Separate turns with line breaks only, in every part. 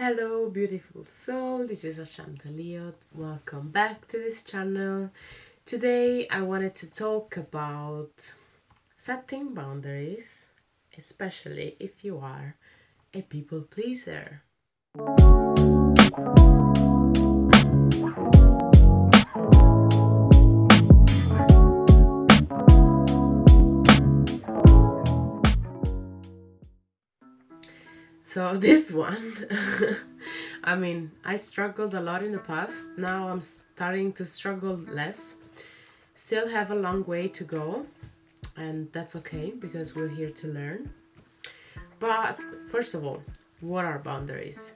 Hello, beautiful soul. This is Ashanta Liot. Welcome back to this channel. Today, I wanted to talk about setting boundaries, especially if you are a people pleaser. So, this one, I struggled a lot in the past. Now I'm starting to struggle less. Still have a long way to go, and that's okay because we're here to learn. But first of all, what are boundaries?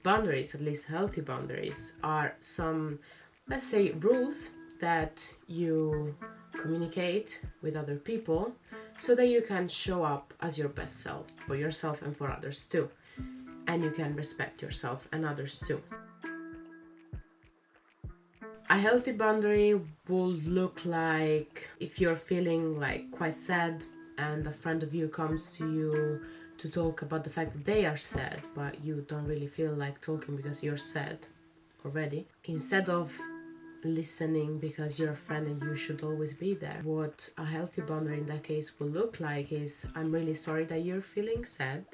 Boundaries, at least healthy boundaries, are some, let's say, rules that you communicate with other people so that you can show up as your best self for yourself and for others too. And you can respect yourself and others too. A healthy boundary will look like if you're feeling like quite sad and a friend of you comes to you to talk about the fact that they are sad, but you don't really feel like talking because you're sad already. Instead of listening because you're a friend and you should always be there, what a healthy boundary in that case will look like is, I'm really sorry that you're feeling sad.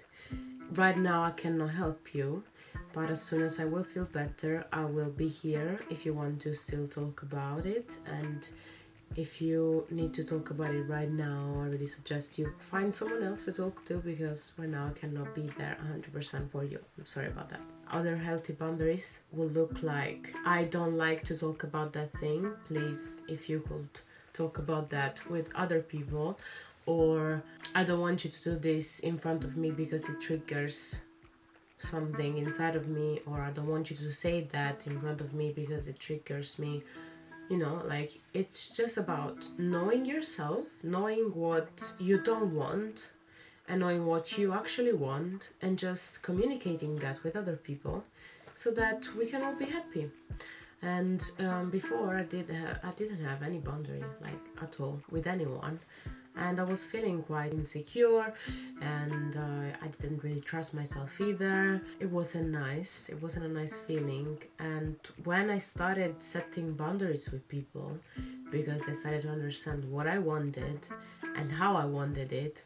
Right now I cannot help you, but as soon as I will feel better, I will be here if you want to still talk about it. And if you need to talk about it right now, I really suggest you find someone else to talk to because right now I cannot be there 100% for you. I'm sorry about that. Other healthy boundaries will look like, I don't like to talk about that thing. Please, if you could talk about that with other people, or I don't want you to do this in front of me because it triggers something inside of me, or I don't want you to say that in front of me because it triggers me. Like, it's just about knowing yourself, knowing what you don't want, and knowing what you actually want, and just communicating that with other people so that we can all be happy. And before I didn't have any boundary, like, at all with anyone, and I was feeling quite insecure, and I didn't really trust myself either. It wasn't nice. It wasn't a nice feeling. And when I started setting boundaries with people, because I started to understand what I wanted and how I wanted it,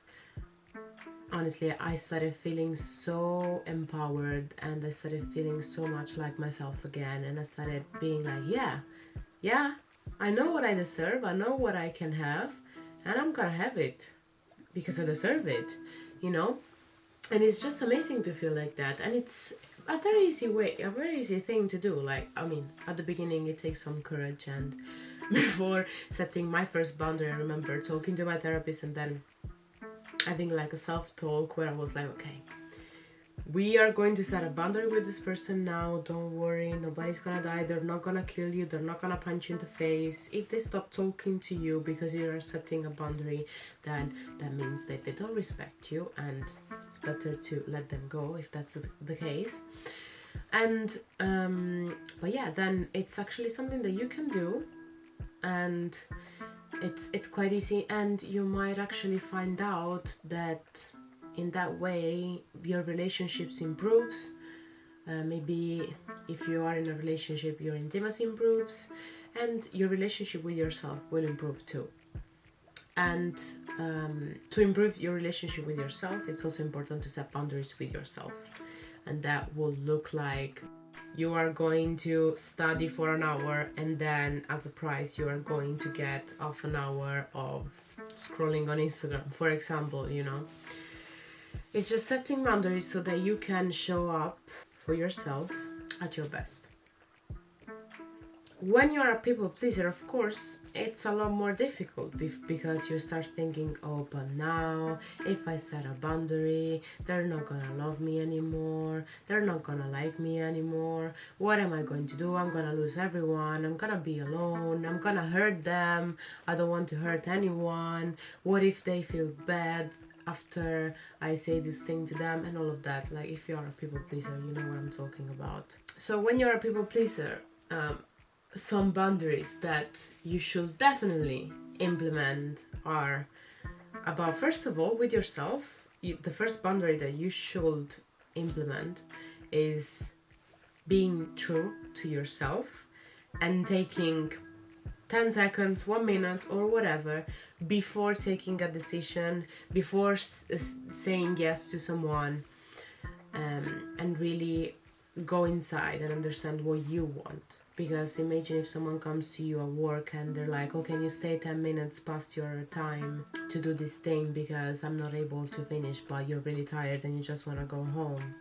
honestly, I started feeling so empowered, and I started feeling so much like myself again. And I started being like, yeah, I know what I deserve, I know what I can have, and I'm gonna have it because I deserve it, you know? And it's just amazing to feel like that. And it's a very easy thing to do. Like, at the beginning, it takes some courage. And before setting my first boundary, I remember talking to my therapist and then having like a self talk where I was like, okay, we are going to set a boundary with this person now. Don't worry, nobody's gonna die. They're not gonna kill you. They're not gonna punch you in the face. If they stop talking to you because you are setting a boundary, then that means that they don't respect you, and it's better to let them go if that's the case. And but yeah, then it's actually something that you can do, and it's quite easy, and you might actually find out that in that way your relationships improves. Maybe if you are in a relationship, your intimacy improves, and your relationship with yourself will improve too. And to improve your relationship with yourself, it's also important to set boundaries with yourself. And that will look like, you are going to study for an hour, and then as a prize you are going to get half an hour of scrolling on Instagram, for example. It's just setting boundaries so that you can show up for yourself at your best. When you're a people pleaser, of course, it's a lot more difficult because you start thinking, oh, but now if I set a boundary, they're not gonna love me anymore, they're not gonna like me anymore, what am I going to do? I'm gonna lose everyone, I'm gonna be alone, I'm gonna hurt them, I don't want to hurt anyone, what if they feel bad after I say this thing to them, and all of that. Like, if you are a people pleaser, you know what I'm talking about. So when you're a people pleaser, some boundaries that you should definitely implement are about, first of all, with yourself. The first boundary that you should implement is being true to yourself and taking 10 seconds, 1 minute, or whatever before taking a decision, before saying yes to someone, and really go inside and understand what you want. Because imagine if someone comes to you at work and they're like, oh, can you stay 10 minutes past your time to do this thing because I'm not able to finish, but you're really tired and you just want to go home.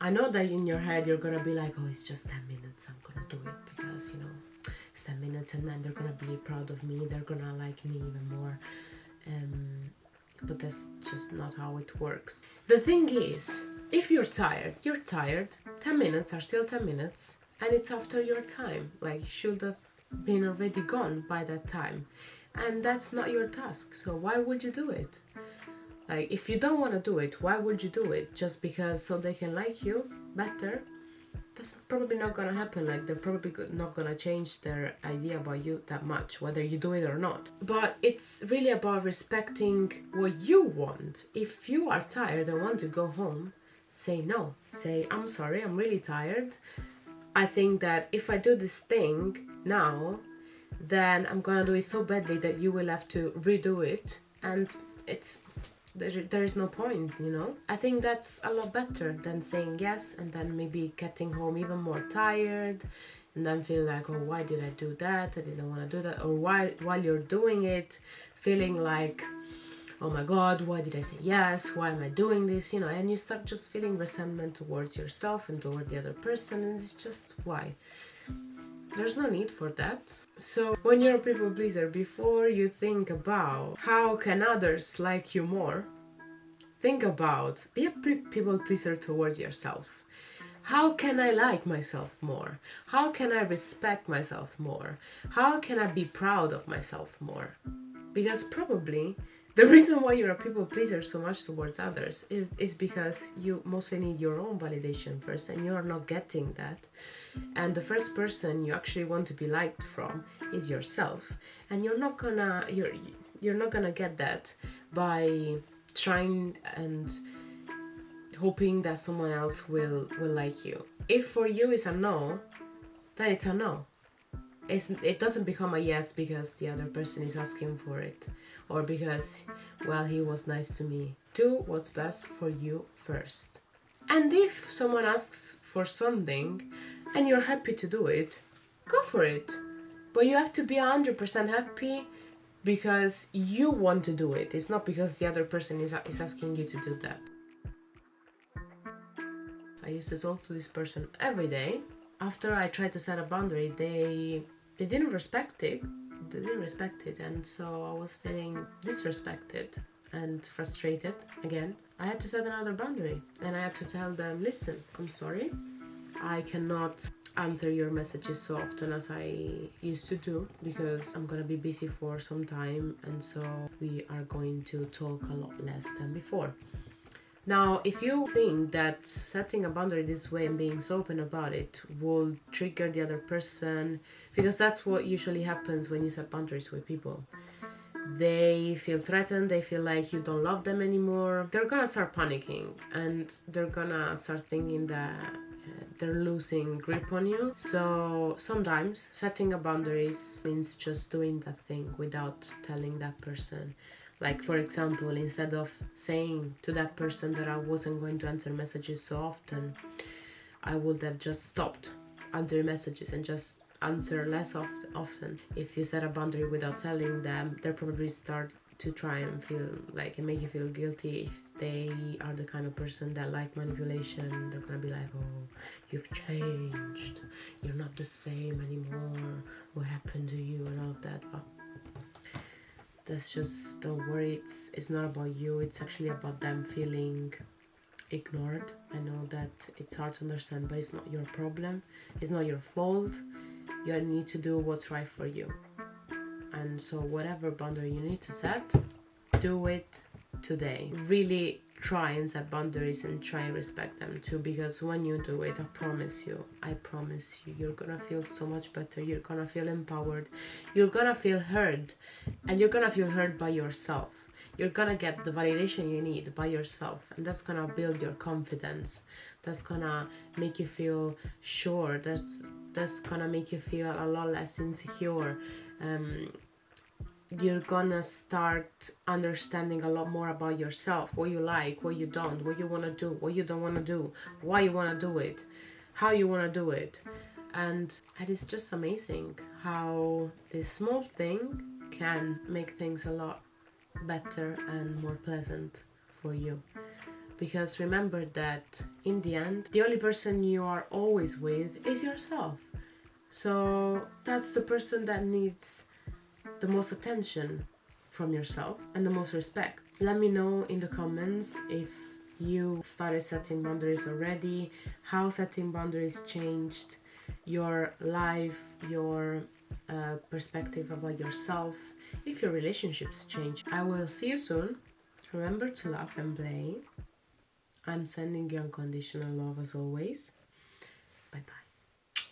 I know that in your head you're going to be like, oh, it's just 10 minutes, I'm going to do it because, you know, it's 10 minutes and then they're going to be proud of me, they're going to like me even more. But that's just not how it works. The thing is, if you're tired, you're tired. 10 minutes are still 10 minutes. And it's after your time. Like, you should have been already gone by that time. And that's not your task. So why would you do it? Like, if you don't want to do it, why would you do it? Just because so they can like you better? That's probably not going to happen. Like, they're probably not going to change their idea about you that much, whether you do it or not. But it's really about respecting what you want. If you are tired and want to go home, say no. Say, I'm sorry, I'm really tired. I think that if I do this thing now, then I'm gonna do it so badly that you will have to redo it, and there is no point, you know. I think that's a lot better than saying yes and then maybe getting home even more tired, and then feel like, oh, why did I do that? I didn't want to do that. Or while you're doing it, feeling like, oh my god, why did I say yes? Why am I doing this? You know, and you start just feeling resentment towards yourself and toward the other person, and it's just why. There's no need for that. So when you're a people pleaser, before you think about how can others like you more, think about, be a people pleaser towards yourself. How can I like myself more? How can I respect myself more? How can I be proud of myself more? Because probably the reason why you're a people pleaser so much towards others is because you mostly need your own validation first, and you're not getting that. And the first person you actually want to be liked from is yourself, and you're not gonna get that by trying and hoping that someone else will like you. If for you it's a no, then it's a no. It doesn't become a yes because the other person is asking for it, or because, well, he was nice to me. Do what's best for you first. And if someone asks for something and you're happy to do it, go for it. But you have to be 100% happy because you want to do it. It's not because the other person is asking you to do that. I used to talk to this person every day. After I tried to set a boundary, they didn't respect it. And so I was feeling disrespected and frustrated again. I had to set another boundary, and I had to tell them, listen, I'm sorry, I cannot answer your messages so often as I used to do because I'm gonna be busy for some time, and so we are going to talk a lot less than before. Now, if you think that setting a boundary this way and being so open about it will trigger the other person, because that's what usually happens when you set boundaries with people. They feel threatened, they feel like you don't love them anymore. They're gonna start panicking, and they're gonna start thinking that they're losing grip on you. So sometimes setting a boundaries means just doing that thing without telling that person. Like, for example, instead of saying to that person that I wasn't going to answer messages so often, I would have just stopped answering messages and just answer less often. If you set a boundary without telling them, they'll probably start to try and feel like and make you feel guilty. If they are the kind of person that like manipulation, they're gonna be like, oh, you've changed, you're not the same anymore, what happened to you, and all of that. But that's just, don't worry, it's not about you, it's actually about them feeling ignored. I know that it's hard to understand, but it's not your problem, it's not your fault. You need to do what's right for you. And so whatever boundary you need to set, do it today. Really try and set boundaries and try and respect them too, because when you do it, I promise you, you're gonna feel so much better. You're gonna feel empowered. You're gonna feel heard, and you're gonna feel heard by yourself. you're gonna get the validation you need by yourself, and that's gonna build your confidence. That's gonna make you feel sure. That's gonna make you feel a lot less insecure. You're gonna start understanding a lot more about yourself, what you like, what you don't, what you want to do, what you don't want to do, why you want to do it, how you want to do it. And it's just amazing how this small thing can make things a lot better and more pleasant for you. Because remember that in the end, the only person you are always with is yourself. So that's the person that needs the most attention from yourself and the most respect. Let me know in the comments if you started setting boundaries already, how setting boundaries changed your life, your perspective about yourself, if your relationships change. I will see you soon. Remember to laugh and play. I'm sending you unconditional love as always.